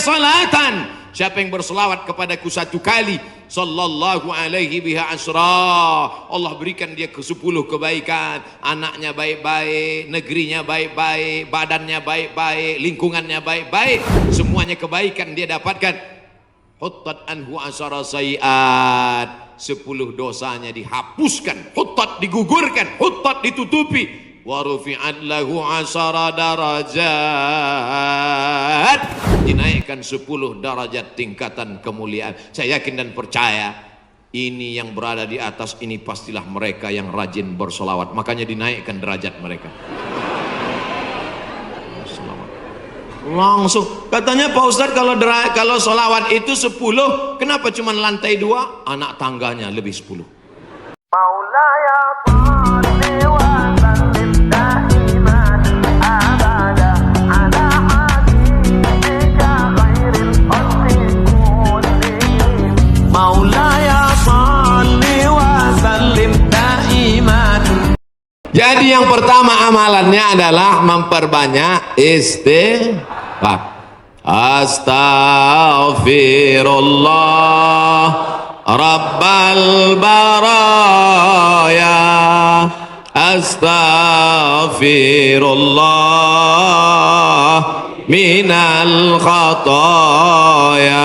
salatan, siapa yang berselawat kepadaku 1 kali, sallallahu alaihi biha asra, Allah berikan dia ke 10 kebaikan. Anaknya baik-baik, negerinya baik-baik, badannya baik-baik, lingkungannya baik-baik, semuanya kebaikan dia dapatkan. Huttat anhu asara sayiat, 10 dosanya dihapuskan, huttat digugurkan, huttat ditutupi. Wa rufi'at lahu 10 darajat, dinaikkan 10 derajat tingkatan kemuliaan. Saya yakin dan percaya ini yang berada di atas ini pastilah mereka yang rajin bersolawat, makanya dinaikkan derajat mereka. Langsung katanya Pak Ustadz, kalau solawat itu 10, kenapa cuma lantai 2? Anak tangganya lebih 10. Maulaya salli wa sallim daiman abada ala habibika khairil khalqi kullihim. Maulaya salli wa sallim daiman. Jadi yang pertama amalannya adalah memperbanyak istighfar. Astaghfirullah Rabbal baraya, astaghfirullah minal khataya.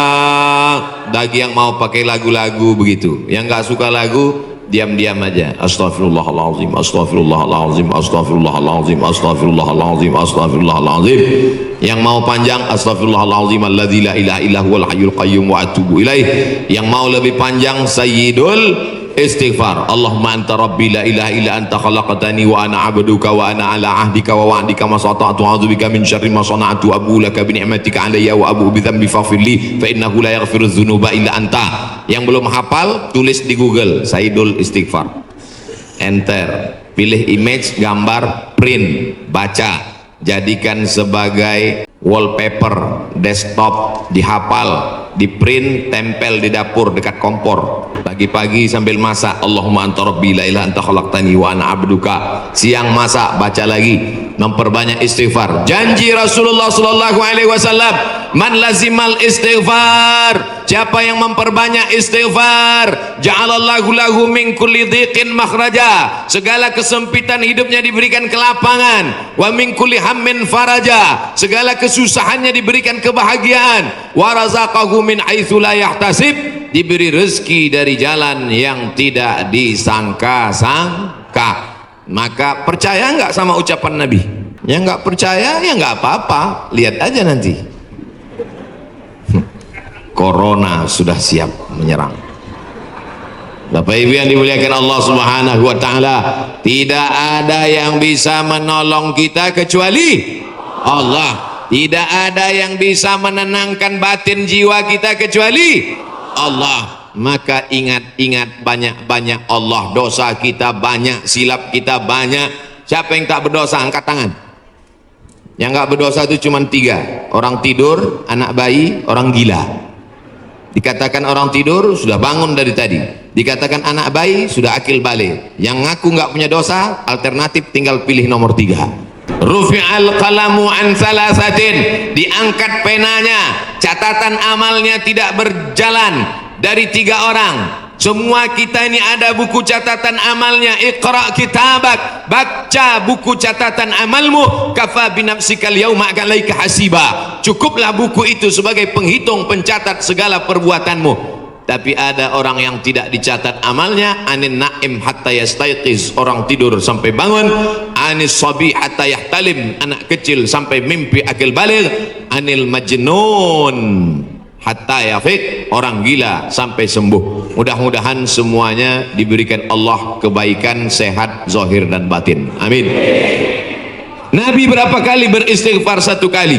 Bagi yang mau pakai lagu-lagu begitu, yang nggak suka lagu diam-diam aja. Astaghfirullahaladzim, astaghfirullahaladzim, astaghfirullahaladzim, astaghfirullahaladzim, astaghfirullahaladzim. Yang mau panjang, astaghfirullahaladzim alladzi la ilaha illa huwal hayyul qayyum wa atubu ilaih. Yang mau lebih panjang, sayyidul istighfar. Allahumma anta rabbi la ilaha illa anta khalaqtani wa ana abduka wa ana ala ahdika wa wa'dika ma sata'tu a'udzubika min syarri ma sana'tu abu laka bi ni'matika alayya wa abu bi dzambi faghfirli fa innahu la yaghfiru dzunuba illa anta. Yang belum hafal tulis di Google sayyidul istighfar, enter, pilih image, gambar, print, baca, jadikan sebagai wallpaper desktop, dihafal, di print, tempel di dapur dekat kompor, pagi-pagi sambil masak, Allahumma anta rabbi la ilaha anta khalaqtani wa ana abduka. Siang masak, baca lagi, memperbanyak istighfar. Janji Rasulullah sallallahu alaihi wasallam, man lazimal istighfar, siapa yang memperbanyak istighfar, ja'alallahu lahu min kulli dhiqin makhraja, segala kesempitan hidupnya diberikan kelapangan, wa min kulli hammin faraja, segala kesusahannya diberikan kebahagiaan, wa razaqahu min haitsu la yahtasib, diberi rezeki dari jalan yang tidak disangka-sangka. Maka percaya nggak sama ucapan Nabi? Yang nggak percaya ya nggak apa-apa, lihat aja nanti. Corona sudah siap menyerang. Bapak Ibu yang dimuliakan Allah Subhanahu wa taala, tidak ada yang bisa menolong kita kecuali Allah. Tidak ada yang bisa menenangkan batin jiwa kita kecuali Allah. Maka ingat-ingat banyak-banyak Allah. Dosa kita banyak, silap kita banyak. Siapa yang tak berdosa angkat tangan. Yang nggak berdosa itu cuma 3, orang tidur, anak bayi, orang gila. Dikatakan orang tidur sudah bangun dari tadi, dikatakan anak bayi sudah akil balik. Yang ngaku nggak punya dosa, alternatif tinggal pilih nomor 3. Rufi'al qalamu an salasatin, diangkat penanya, catatan amalnya tidak berjalan dari 3 orang. Semua kita ini ada buku catatan amalnya. Iqra kitabak, baca buku catatan amalmu, kafa binafsikal yauma alaika hasiba, cukuplah buku itu sebagai penghitung pencatat segala perbuatanmu. Tapi ada orang yang tidak dicatat amalnya. Anin naim hatta yastayqiz, orang tidur sampai bangun. Anis sabi hatta yahtalim, anak kecil sampai mimpi akil baligh. Anil majnun hatta yafiq, orang gila sampai sembuh. Mudah-mudahan semuanya diberikan Allah kebaikan, sehat zahir dan batin, amin. Nabi berapa kali beristighfar? 1 kali.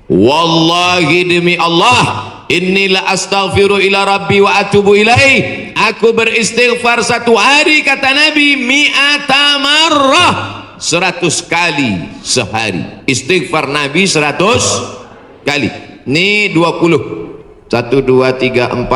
Wallahi demi Allah, Innila astaghfiru ila rabbi wa atubu ilaih, aku beristighfar 1 hari, kata Nabi, mi'ata marrah, 100 kali sehari. Istighfar Nabi 100 kali. Ini 20, 1 2 3 4 5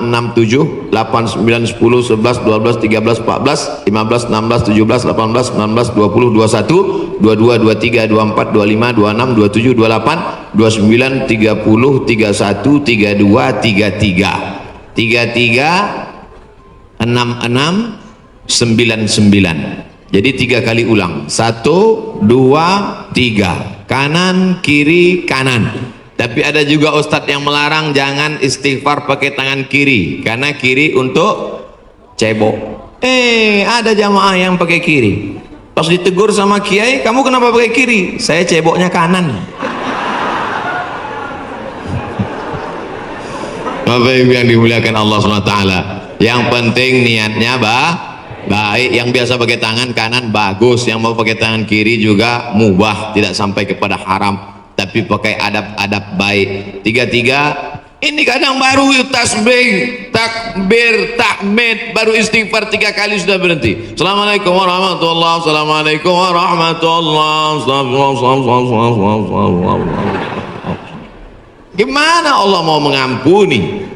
6 7 8 9 10 11 12 13 14 15 16 17 18 19 20 21 22 23 24 25 26 27 28 29 30 31 32 33 33 66 99. Jadi 3 kali ulang, 1 2 3, kanan kiri kanan. Tapi ada juga ustadz yang melarang jangan istighfar pakai tangan kiri, karena kiri untuk cebok. Ada jamaah yang pakai kiri. Pas ditegur sama kiai, kamu kenapa pakai kiri? Saya ceboknya kanan. Bapak Ibu yang dimuliakan Allah SWT, yang penting niatnya baik. Yang biasa pakai tangan kanan bagus, yang mau pakai tangan kiri juga mubah, tidak sampai kepada haram, tapi pakai adab-adab baik. 3 ini kadang baru tasbih, takbir, tahmid, baru istighfar 3 kali sudah berhenti. Assalamualaikum warahmatullahi wabarakatuh. Assalamualaikum warahmatullahi wabarakatuh. Gimana Allah mau mengampuni?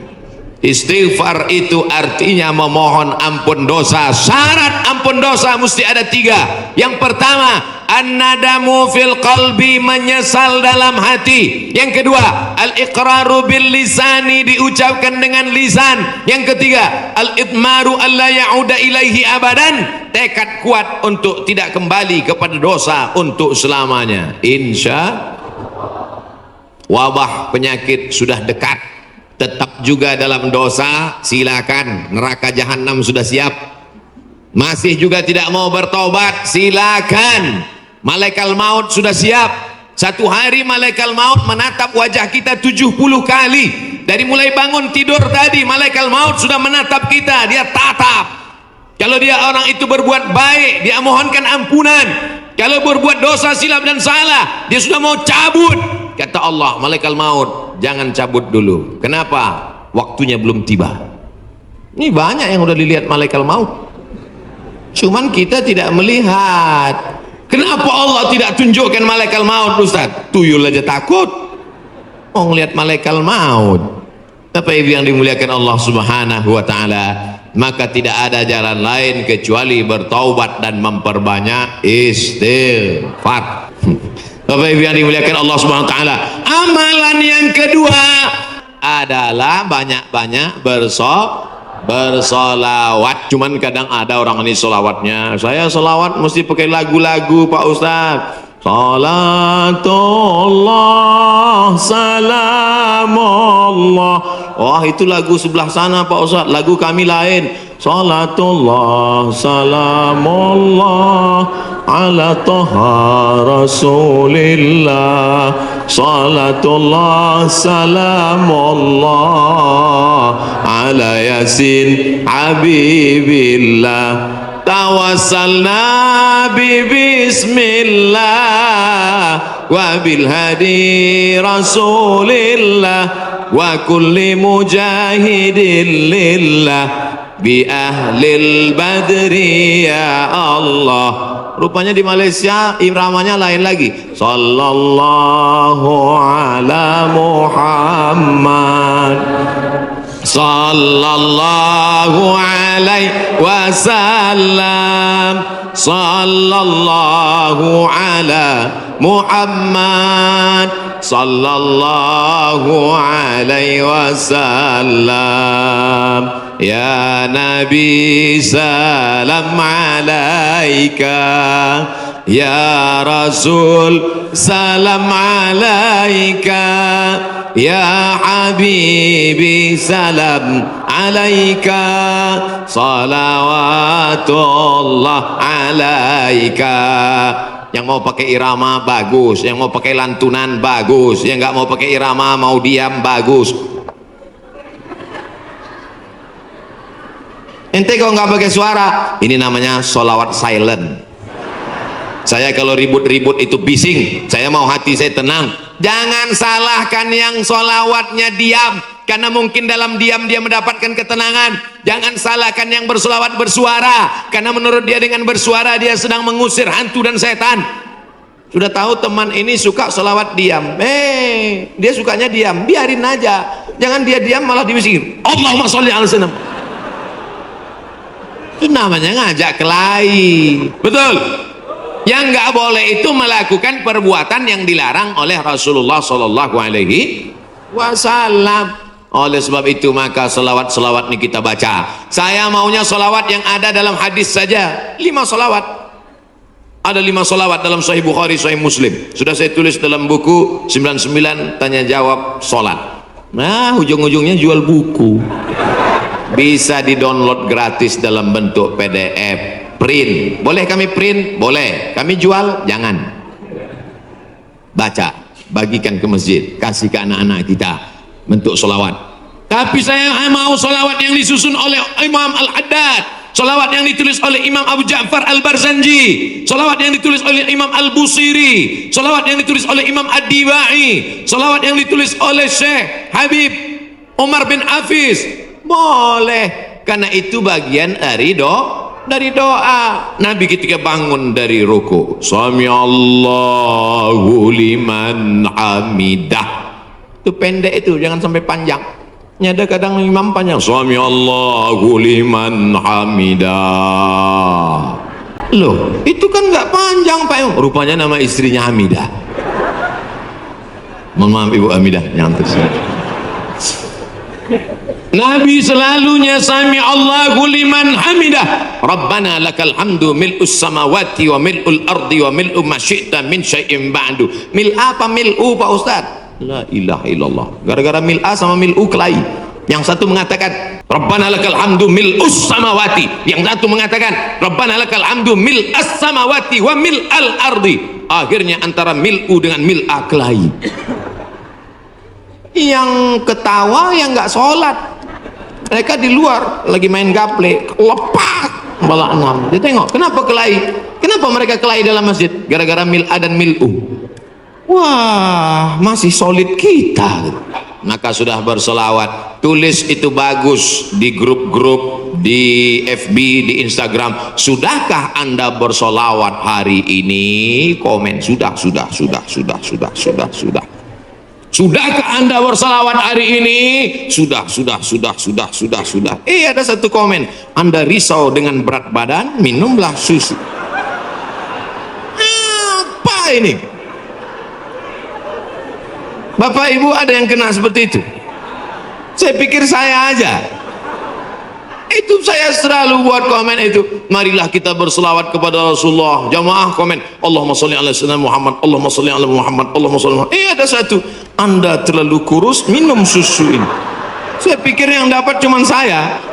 Istighfar itu artinya memohon ampun dosa. Syarat ampun dosa mesti ada 3. Yang pertama, an-nadamu fil qalbi, menyesal dalam hati. Yang kedua, al-iqraru bil lisani, diucapkan dengan lisan. Yang ketiga, al-idmaru alla ya'uda ilaihi abadan, tekad kuat untuk tidak kembali kepada dosa untuk selamanya. Insya wabah penyakit sudah dekat, tetap juga dalam dosa, silakan, neraka jahanam sudah siap. Masih juga tidak mau bertobat, silakan, malaikat maut sudah siap. Satu hari malaikat maut menatap wajah kita 70 kali. Dari mulai bangun tidur tadi, malaikat maut sudah menatap kita, dia tatap. Kalau dia orang itu berbuat baik, dia mohonkan ampunan. Kalau berbuat dosa, silap dan salah, dia sudah mau cabut. Kata Allah, malaikat maut, jangan cabut dulu. Kenapa? Waktunya belum tiba. Ini banyak yang udah dilihat malaikat maut, cuman kita tidak melihat. Kenapa Allah tidak tunjukkan malaikat maut, Ustaz? Tuyul aja takut mau ngelihat malaikat maut. Bapak Ibu yang dimuliakan Allah Subhanahu wa taala, maka tidak ada jalan lain kecuali bertaubat dan memperbanyak istighfar. Bapak Ibu yang dimuliakan Allah Subhanahu wa taala, amalan yang kedua adalah banyak-banyak bersolawat. Cuman kadang ada orang ini solawatnya, saya solawat mesti pakai lagu-lagu Pak Ustadz. Salatullah salamullah. Wah, itu lagu sebelah sana Pak Ustadz, lagu kami lain. Salatullah salamullah ala toha rasulillah. Salatullah salamullah ala yasin habibillah. Tawassalna bi bismillah wa bil hadi rasulillah wa kulli mujahidin lillah bi ahlil badri ya Allah. Rupanya di Malaysia iramanya lain lagi. Sallallahu ala Muhammad, sallallahu alaihi wasallam, sallallahu ala Muhammad, sallallahu alaihi wasallam. Ya Nabi salam alaika, ya Rasul salam alaika, ya Habibi salam alaika, salawatullah alaika. Yang mau pakai irama bagus, yang mau pakai lantunan bagus, yang nggak mau pakai irama mau diam bagus. Ente kalau nggak pakai suara, ini namanya solawat silent. Saya kalau ribut-ribut itu bising, saya mau hati saya tenang. Jangan salahkan yang solawatnya diam, karena mungkin dalam diam dia mendapatkan ketenangan. Jangan salahkan yang bersolawat bersuara, karena menurut dia dengan bersuara dia sedang mengusir hantu dan setan. Sudah tahu teman ini suka solawat diam, dia sukanya diam, biarin aja. jangan dia diam malah diusir. Allahumma sholli ala sayyidina. Itu namanya ngajak kelahi. Betul. Yang nggak boleh itu melakukan perbuatan yang dilarang oleh Rasulullah Sallallahu Alaihi Wasallam. Oleh sebab itu maka selawat-selawat ini kita baca. Saya maunya selawat yang ada dalam hadis saja. 5 selawat. Ada 5 selawat dalam Sahih Bukhari, Sahih Muslim. Sudah saya tulis dalam buku 99 tanya jawab solat. Nah, ujung-ujungnya jual buku. Bisa di-download gratis dalam bentuk PDF. Print. Boleh kami print? Boleh. Kami jual? Jangan. Baca. Bagikan ke masjid. Kasih ke anak-anak kita. Bentuk solawat. Tapi saya mau solawat yang disusun oleh Imam Al-Haddad, solawat yang ditulis oleh Imam Abu Ja'far Al-Barzanji, solawat yang ditulis oleh Imam Al-Busiri, solawat yang ditulis oleh Imam Ad-Dibai, solawat yang ditulis oleh Syekh Habib Umar bin Hafiz. Boleh, karena itu bagian dari doa. Nabi ketika bangun dari ruku, Sami Allahu liman hamidah. Itu pendek itu, jangan sampai panjang. Ada kadang imam panjang, Sami Allahu liman hamidah. Loh, itu kan nggak panjang Pak. Rupanya nama istrinya Hamidah. Mohon maaf Ibu Hamidah, nyantai saja. Nabi selalunya Sami Allahu liman hamidah. Rabbana lakal hamdu mil'us samawati wa mil'ul ardi wa mil'u ma syi'ta min syai'in ba'du. Mil apa mil'u Pak Ustaz? La ilaha illallah. Gara-gara mil'a sama mil'u kelahi. Yang satu mengatakan Rabbana lakal hamdu mil'us samawati, yang satu mengatakan Rabbana lakal hamdu mil'as samawati wa mil'al ardi. Akhirnya antara mil'u dengan mil'a kelahi. Yang ketawa yang nggak sholat, mereka di luar lagi main gaple, lepak malah 6. Dia tengok, kenapa kelahi? Kenapa mereka kelahi dalam masjid? Gara-gara mil'a dan mil'u. Wah, masih solid kita. Maka sudah berselawat. Tulis itu bagus di grup-grup, di FB, di Instagram. Sudahkah Anda berselawat hari ini? Komen sudah. Sudahkah Anda berselawat hari ini? Sudah. Ada satu komen. Anda risau dengan berat badan, minumlah susu. Apa ini? Bapak Ibu ada yang kena seperti itu? Saya pikir saya aja. Itu saya selalu buat komen itu. Marilah kita berselawat kepada Rasulullah. Jamaah komen, Allahumma sholli ala sayyidina Muhammad, Allahumma sholli ala Muhammad, Allahumma sholli ala Muhammad. Ada satu, Anda terlalu kurus, minum susu ini. Saya pikir yang dapat cuma saya.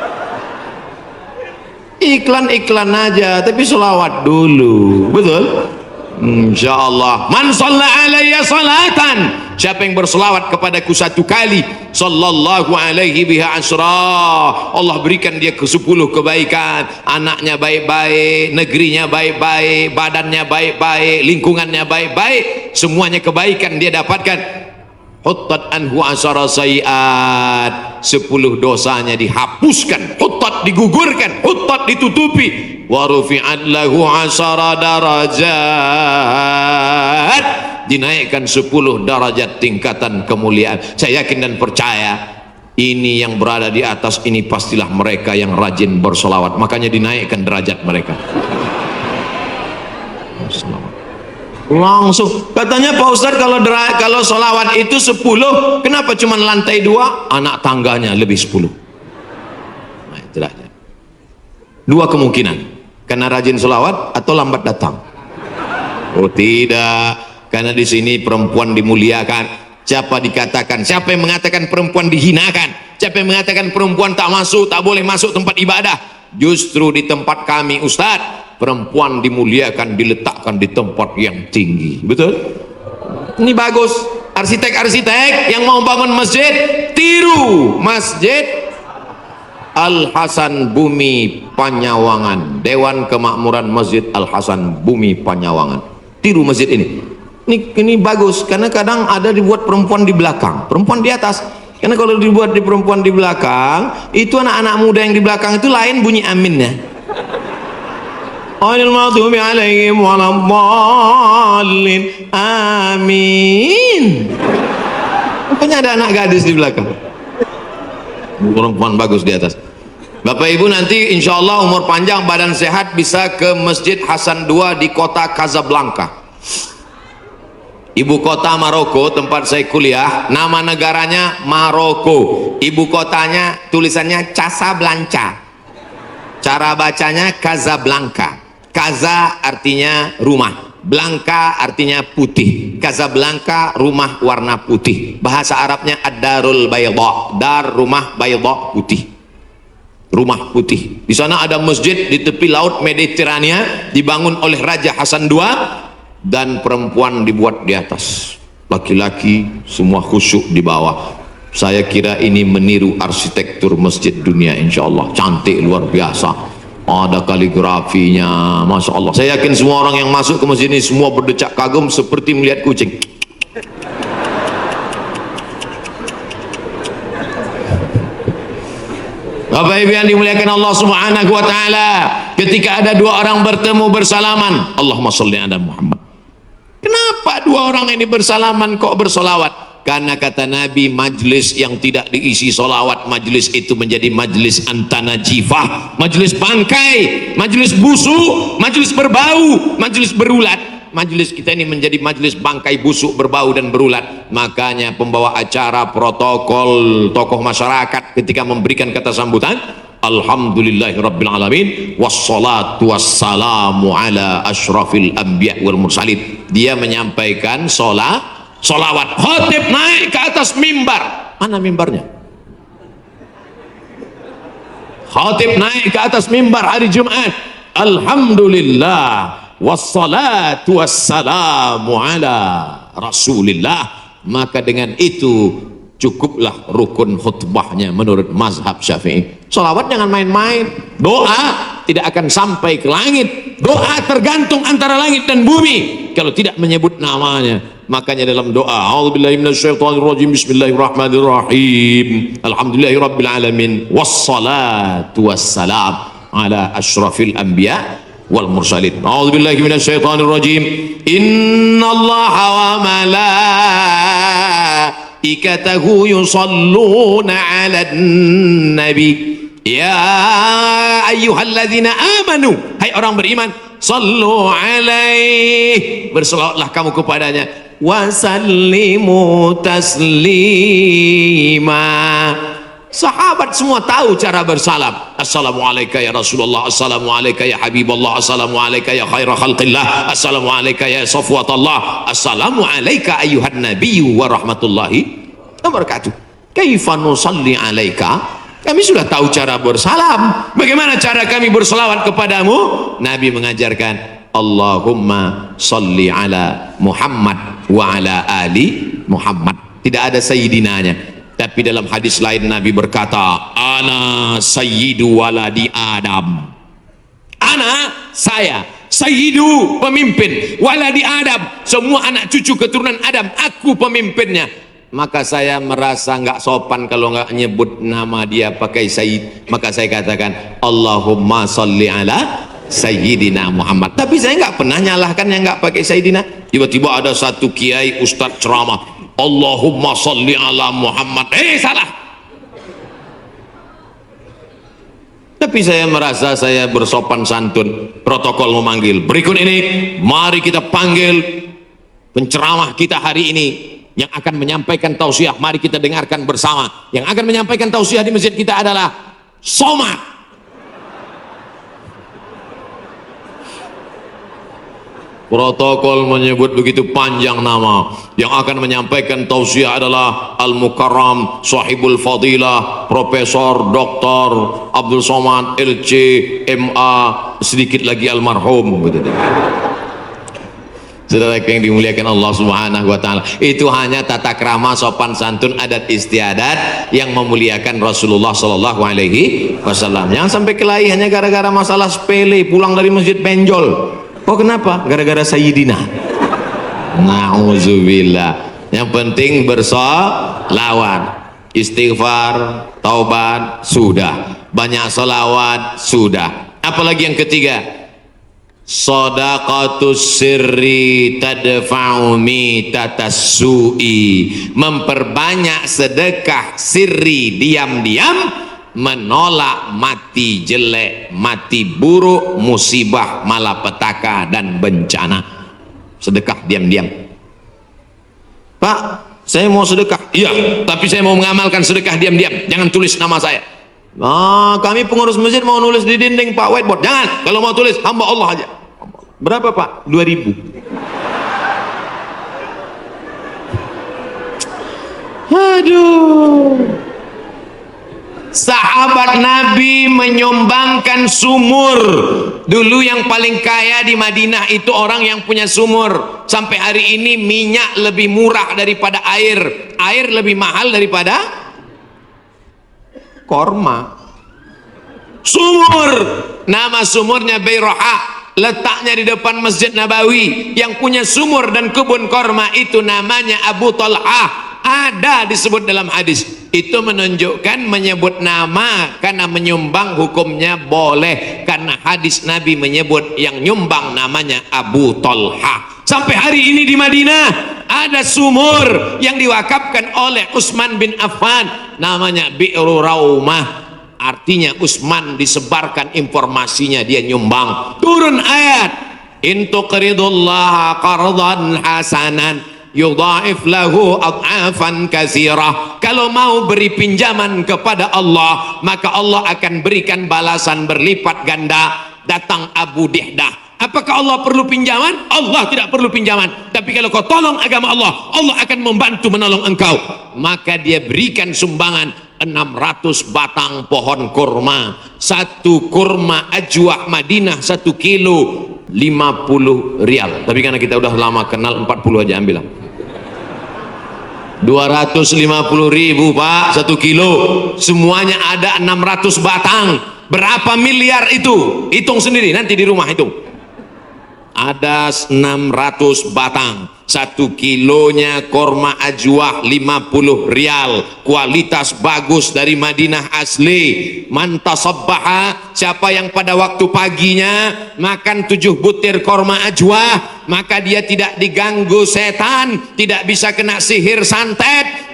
Iklan-iklan aja, tapi selawat dulu. Betul? Insyaallah. Man shalla alayya salatan, siapa yang berselawat kepadaku 1 kali, sallallahu alaihi biha asra, Allah berikan dia ke 10 kebaikan. Anaknya baik-baik, negerinya baik-baik, badannya baik-baik, lingkungannya baik-baik, semuanya kebaikan dia dapatkan. Huttat anhu asara sayiat, 10 dosanya dihapuskan, huttat digugurkan, huttat ditutupi. Wa rufi'at lahu asara darajat, dinaikkan 10 derajat tingkatan kemuliaan. Saya yakin dan percaya ini yang berada di atas ini pastilah mereka yang rajin bersolawat, makanya dinaikkan derajat mereka. Langsung katanya Pak Ustadz, kalau solawat itu 10, kenapa cuma lantai 2? Anak tangganya lebih 10. Nah, itulah 2 kemungkinan, karena rajin solawat atau lambat datang. Oh tidak, karena di sini perempuan dimuliakan. Siapa yang mengatakan perempuan dihinakan? Siapa yang mengatakan perempuan tak boleh masuk tempat ibadah? Justru di tempat kami Ustadz, perempuan dimuliakan, diletakkan di tempat yang tinggi. Betul? Ini bagus. Arsitek-arsitek yang mau bangun masjid, tiru Masjid Al-Hasan Bumi Panyawangan, Dewan Kemakmuran Masjid Al-Hasan Bumi Panyawangan. Tiru masjid ini. Ini bagus, karena kadang ada dibuat perempuan di belakang, perempuan di atas. Karena kalau dibuat di perempuan di belakang, itu anak-anak muda yang di belakang itu lain bunyi aminnya. Ghairil maghdubi alaihim waladdallin. Amin. Rupanya ada anak gadis di belakang. perempuan bagus di atas. Bapak Ibu nanti insya Allah umur panjang badan sehat bisa ke Masjid Hasan II di kota Casablanca, ibu kota Maroko, tempat saya kuliah. Nama negaranya Maroko, ibu kotanya tulisannya Casablanca, cara bacanya Casablanca. Casa artinya rumah, Blanca artinya putih. Casablanca rumah warna putih, bahasa Arabnya ad-darul bayda, dar rumah, bayda putih, rumah putih. Di sana ada masjid di tepi laut Mediterania, dibangun oleh Raja Hasan II, dan perempuan dibuat di atas, laki-laki semua khusyuk di bawah. Saya kira ini meniru arsitektur masjid dunia, insya Allah cantik luar biasa. Ada kaligrafinya, masya Allah. Saya yakin semua orang yang masuk ke masjid ini semua berdecak kagum seperti melihat kucing. Bapak Ibu yang dimuliakan Allah Subhanahu wa taala, ketika ada dua orang bertemu bersalaman, Allahumma sholli ala Muhammad. Kenapa dua orang ini bersalaman kok bersolawat? Karena kata Nabi, majlis yang tidak diisi solawat, majlis itu menjadi majlis antanajifah, majlis bangkai, majlis busuk, majlis berbau, majlis berulat. Majlis kita ini menjadi majlis bangkai, busuk, berbau dan berulat. Makanya pembawa acara, protokol, tokoh masyarakat ketika memberikan kata sambutan, alhamdulillahirabbil alamin wassalatu wassalamu ala asyrafil anbiya wal mursalin. Dia menyampaikan solawat, khotib naik ke atas mimbar. Mana mimbarnya? Khotib naik ke atas mimbar hari Jumat, alhamdulillah wassalatu wassalamu ala rasulillah. Maka dengan itu cukuplah rukun khutbahnya menurut mazhab Syafi'i. Solawat jangan main-main. Doa tidak akan sampai ke langit. Doa tergantung antara langit dan bumi kalau tidak menyebut namanya. Makanya dalam doa, a'udzubillahi minasyaitonirrajim, bismillahirrahmanirrahim, alhamdulillahirabbil alamin, wassalatu wassalam ala asyrafil anbiya wal mursalin. A'udzubillahi minasyaitonirrajim, innallaha wa malaikatahu yusalluna 'alan nabi ya ayyuhalladzina amanu, hai orang beriman, sallu alaihi, berselawatlah kamu kepadanya, wasallimu taslima. Sahabat semua tahu cara bersalam. Assalamualaikum ya Rasulullah, assalamualaikum ya Habibullah, assalamualaikum ya khaira khalqillah, assalamualaikum ya safwatallah, assalamualaikum ayuhan nabiyyu wa rahmatullahi wa barakatuh. Kaifa nusalli alaika? Kami sudah tahu cara bersalam. Bagaimana cara kami berselawat kepadamu? Nabi mengajarkan, Allahumma salli ala Muhammad wa ala ali Muhammad. Tidak ada sayyidinanya. Tapi dalam hadis lain Nabi berkata, ana sayyidu waladi Adam. Ana, saya, sayyidu, pemimpin, waladi Adam, semua anak cucu keturunan Adam, aku pemimpinnya. Maka saya merasa nggak sopan kalau nggak nyebut nama dia pakai sayyid. Maka saya katakan, Allahumma salli ala sayyidina Muhammad. Tapi saya nggak pernah nyalahkan yang nggak pakai sayyidina. Tiba-tiba ada satu kiai ustadz ceramah, Allahumma salli ala Muhammad. Salah. Tapi saya merasa saya bersopan santun. Protokol memanggil. Berikut ini, mari kita panggil penceramah kita hari ini yang akan menyampaikan tausiah. Mari kita dengarkan bersama. Yang akan menyampaikan tausiah di masjid kita adalah Somad. Protokol menyebut begitu panjang nama. Yang akan menyampaikan tausiah adalah Al-Mukarram Sahibul Fadilah Profesor Dr. Abdul Somad LC MA, sedikit lagi almarhum. Saudara yang dimuliakan Allah Subhanahu wa taala, itu hanya tata krama, sopan santun, adat istiadat yang memuliakan Rasulullah sallallahu alaihi wasallam. Jangan sampai kelahi hanya gara-gara masalah sepele, pulang dari masjid benjol. Oh kenapa? Gara-gara sayyidina. Nauzubillah. Yang penting bersolawat, istighfar, taubat, sudah. Banyak solawat, sudah. Apalagi yang ketiga? Shadaqatus sirri tadfa'u mitatas su'i, memperbanyak sedekah sirri diam-diam menolak mati jelek, mati buruk, musibah, malapetaka dan bencana. Sedekah diam-diam. Pak, saya mau sedekah. Iya, tapi saya mau mengamalkan sedekah diam-diam. Jangan tulis nama saya. Nah, kami pengurus masjid mau nulis di dinding Pak whiteboard. Jangan. Kalau mau tulis hamba Allah aja. Berapa Pak? 2.000. Aduh. Sahabat Nabi menyumbangkan sumur. Dulu yang paling kaya di Madinah itu orang yang punya sumur. Sampai hari ini minyak lebih murah daripada air. Air lebih mahal daripada korma. Sumur, nama sumurnya Bayroha, letaknya di depan Masjid Nabawi. Yang punya sumur dan kebun korma itu namanya Abu Talhah. Ada disebut dalam hadis. Itu menunjukkan menyebut nama karena menyumbang hukumnya boleh, karena hadis Nabi menyebut yang nyumbang namanya Abu Talhah. Sampai hari ini di Madinah ada sumur yang diwakafkan oleh Utsman bin Affan, namanya Bi'ru Raumah. Artinya Utsman disebarkan informasinya, dia nyumbang. Turun ayat, in tuqridullaha qardan hasanan yudha'if lahu ad'afan katsirah. Kalau mau beri pinjaman kepada Allah, maka Allah akan berikan balasan berlipat ganda. Datang Abu Dihdah, apakah Allah perlu pinjaman? Allah tidak perlu pinjaman. Tapi kalau kau tolong agama Allah, Allah akan membantu menolong engkau. Maka dia berikan sumbangan 600 batang pohon kurma. Satu kurma ajwa Madinah 1 kilo 50 rial. Tapi karena kita udah lama kenal, 40 aja ambil lah. 250.000 Pak 1 kilo. Semuanya ada 600 batang. Berapa miliar itu? Hitung sendiri nanti di rumah hitung. Ada 600 batang. 1 kilonya korma ajwah 50 rial, kualitas bagus dari Madinah asli. Mantasabbaha, siapa yang pada waktu paginya makan 7 butir korma ajwah, maka dia tidak diganggu setan, tidak bisa kena sihir santet,